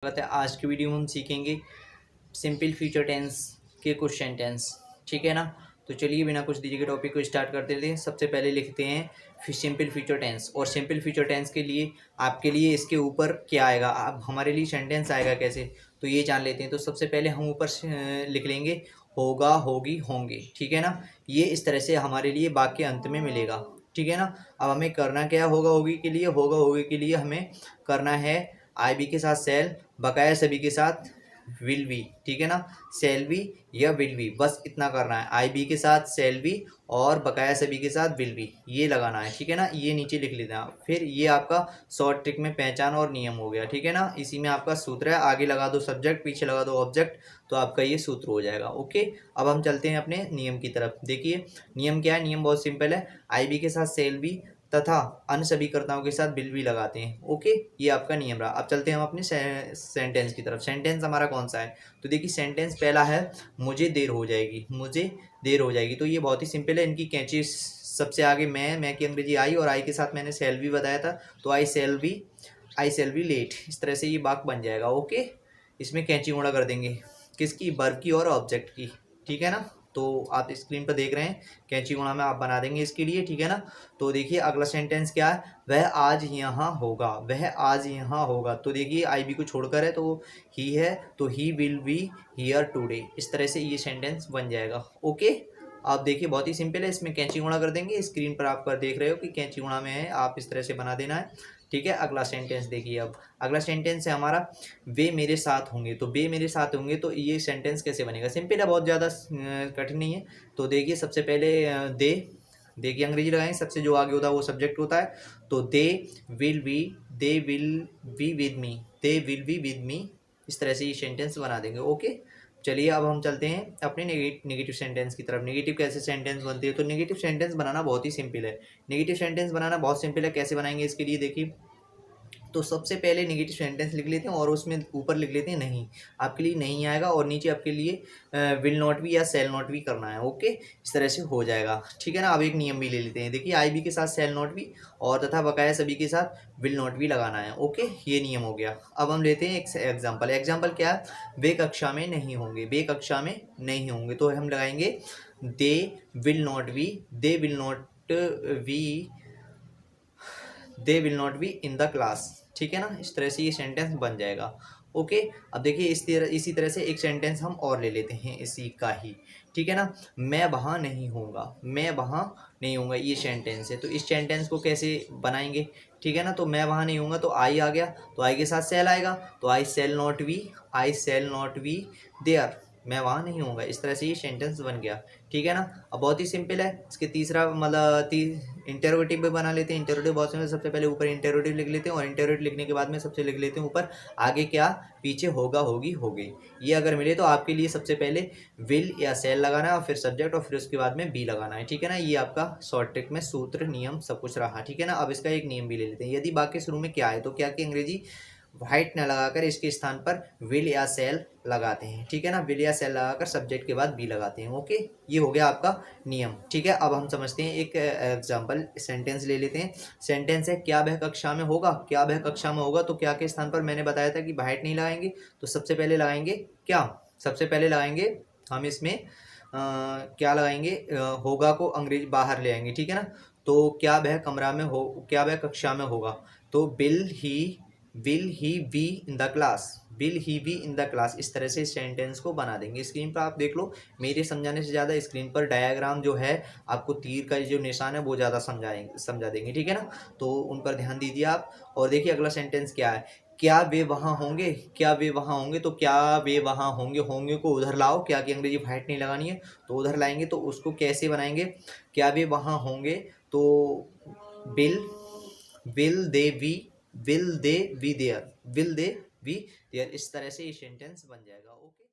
स्वागत है। आज की वीडियो में हम सीखेंगे सिंपल फ्यूचर टेंस के कुछ सेंटेंस, ठीक है ना। तो चलिए बिना कुछ देरी के टॉपिक को स्टार्ट कर देते हैं। सबसे पहले लिखते हैं सिंपल फ्यूचर टेंस। और सिंपल फ्यूचर टेंस के लिए आपके लिए इसके ऊपर क्या आएगा, अब हमारे लिए सेंटेंस आएगा कैसे, तो ये जान लेते हैं। तो सबसे पहले हम ऊपर लिख लेंगे होगा, होगी, होंगे, ठीक है ना। ये इस तरह से हमारे लिए वाक्य अंत में मिलेगा, ठीक है ना। अब हमें करना क्या है, होगा होगी के लिए, होगा होगी के लिए हमें करना है आई बी के साथ सेल, बकाया सभी के साथ विल बी, ठीक है ना। सेल बी या विल बी, बस इतना करना है। आई बी के साथ सेल बी और बकाया सभी के साथ विल बी, ये लगाना है, ठीक है ना। ये नीचे लिख लेना। फिर ये आपका शॉर्ट ट्रिक में पहचान और नियम हो गया, ठीक है ना। इसी में आपका सूत्र है, आगे लगा दो सब्जेक्ट, पीछे लगा दो ऑब्जेक्ट, तो आपका ये सूत्र हो जाएगा। ओके, अब हम चलते हैं अपने नियम की तरफ। देखिए नियम क्या है, नियम बहुत सिंपल है। आई बी के साथ सेल बी तथा अन्य सभी कर्ताओं के साथ बिल भी लगाते हैं। ओके, ये आपका नियम रहा। अब चलते हैं हम अपने सेंटेंस की तरफ। सेंटेंस हमारा कौन सा है, तो देखिए सेंटेंस पहला है मुझे देर हो जाएगी, मुझे देर हो जाएगी। तो ये बहुत ही सिंपल है। इनकी कैंची सबसे आगे मैं की अंग्रेजी आई, और आई के साथ मैंने सेल भी बताया था, तो आई सेल बी लेट, इस तरह से ये वाक्य बन जाएगा। ओके, इसमें कैंची गुणा कर देंगे, किसकी, वर्ब की और ऑब्जेक्ट की, ठीक है ना। तो आप स्क्रीन पर देख रहे हैं, कैंची गुणा में आप बना देंगे इसके लिए, ठीक है ना। तो देखिए अगला सेंटेंस क्या है, वह आज यहाँ होगा, वह आज यहाँ होगा। तो देखिए आई बी को छोड़कर है, तो ही है, तो he will be here today, इस तरह से ये सेंटेंस बन जाएगा। ओके, आप देखिए बहुत ही सिंपल है। इसमें कैंची गुणा कर देंगे, स्क्रीन पर आप देख रहे हो कि कैंची गुणा में है, आप इस तरह से बना देना है, ठीक है। अगला सेंटेंस देखिए। अब अगला सेंटेंस है हमारा वे मेरे साथ होंगे। तो वे मेरे साथ होंगे, तो ये सेंटेंस कैसे बनेगा, सिंपल है, बहुत ज़्यादा कठिन नहीं है। तो देखिए सबसे पहले दे, देखिए अंग्रेजी लगाएंगे, सबसे जो आगे होता है वो सब्जेक्ट होता है। तो they will be with me, they will be with me, इस तरह से ये सेंटेंस बना देंगे। ओके, चलिए अब हम चलते हैं अपने नेगेटिव सेंटेंस की तरफ। नेगेटिव कैसे सेंटेंस बनती है, तो नेगेटिव सेंटेंस बनाना बहुत ही सिंपल है। नेगेटिव सेंटेंस बनाना बहुत सिंपल है। कैसे बनाएंगे इसके लिए देखिए, तो सबसे पहले नेगेटिव सेंटेंस लिख लेते हैं और उसमें ऊपर लिख लेते हैं नहीं, आपके लिए नहीं आएगा, और नीचे आपके लिए विल नॉट बी या सेल नॉट बी करना है। ओके, इस तरह से हो जाएगा, ठीक है ना। अब एक नियम भी ले लेते हैं। देखिए आई बी के साथ सेल नॉट बी और तथा बकाया सभी के साथ विल नॉट बी लगाना है। ओके, ये नियम हो गया। अब हम लेते हैं एक एग्जाम्पल। एग्जाम्पल क्या है, वे कक्षा में नहीं होंगे, वे कक्षा में नहीं होंगे, तो हम लगाएंगे they will not be, they will not be, they will not be in the class, ठीक है ना। इस तरह से ये सेंटेंस बन जाएगा। ओके, अब देखिए इसी तरह से एक सेंटेंस हम और ले लेते हैं इसी का ही, ठीक है ना। मैं वहाँ नहीं होऊंगा, मैं वहाँ नहीं होऊंगा, ये सेंटेंस है। तो इस सेंटेंस को कैसे बनाएंगे, ठीक है ना। तो मैं वहाँ नहीं होऊंगा, तो आई आ गया, तो आई के साथ सेल आएगा, तो I shall not be, I shall not be there, मैं वहाँ नहीं होऊंगा, इस तरह से ये सेंटेंस बन गया, ठीक है ना। अब बहुत ही सिंपल है। इसके तीसरा मतलब इंटेरोगेटिव भी बना लेते हैं। इंटेरोगेटिव बहुत सिंपल, सबसे पहले ऊपर इंटेरोगेटिव लिख लेते हैं, और इंटेरोगेटिव लिखने के बाद में सबसे लिख लेते हैं ऊपर आगे क्या, पीछे होगा, होगी, होगी। ये अगर मिले तो आपके लिए सबसे पहले विल या सेल लगाना है, और फिर सब्जेक्ट, और फिर उसके बाद में बी लगाना है, ठीक है ना। ये आपका शॉर्ट ट्रिक में सूत्र, नियम सब कुछ रहा, ठीक है ना। अब इसका एक नियम भी ले लेते हैं। यदि वाक्य शुरू में क्या है, तो क्या की अंग्रेजी वाइट न लगाकर इसके स्थान पर विल या सेल लगाते हैं, ठीक है ना। विल या सेल लगाकर सब्जेक्ट के बाद बी लगाते हैं। ओके, ये हो गया आपका नियम, ठीक है। अब हम समझते हैं, एक एग्जांपल सेंटेंस ले लेते हैं। सेंटेंस है क्या वह कक्षा में होगा, क्या वह कक्षा में होगा। तो क्या के स्थान पर मैंने बताया था कि वाइट नहीं लगाएंगे, तो सबसे पहले लगाएंगे क्या, सबसे पहले लगाएंगे हम इसमें क्या लगाएंगे, होगा को अंग्रेजी बाहर ले आएंगे, ठीक है ना। तो क्या वह कमरा में हो, क्या वह कक्षा में होगा, तो will he be in the class, will he be in the class, इस तरह से सेंटेंस को बना देंगे। स्क्रीन पर आप देख लो, मेरे समझाने से ज़्यादा स्क्रीन पर डायग्राम जो है, आपको तीर का जो निशान है वो ज़्यादा समझा देंगे, ठीक है ना। तो उन पर ध्यान दीजिए आप। और देखिए अगला सेंटेंस क्या है, क्या वे वहाँ होंगे, क्या वे वहाँ होंगे। तो क्या वे वहाँ होंगे, होंगे को उधर लाओ, क्या की अंग्रेजी वाइट नहीं लगानी है, तो उधर लाएंगे। तो उसको कैसे बनाएंगे, क्या वे वहाँ होंगे, तो will will they be, will they be there, will they be there, इस तरह से ये सेंटेंस बन जाएगा। ओके।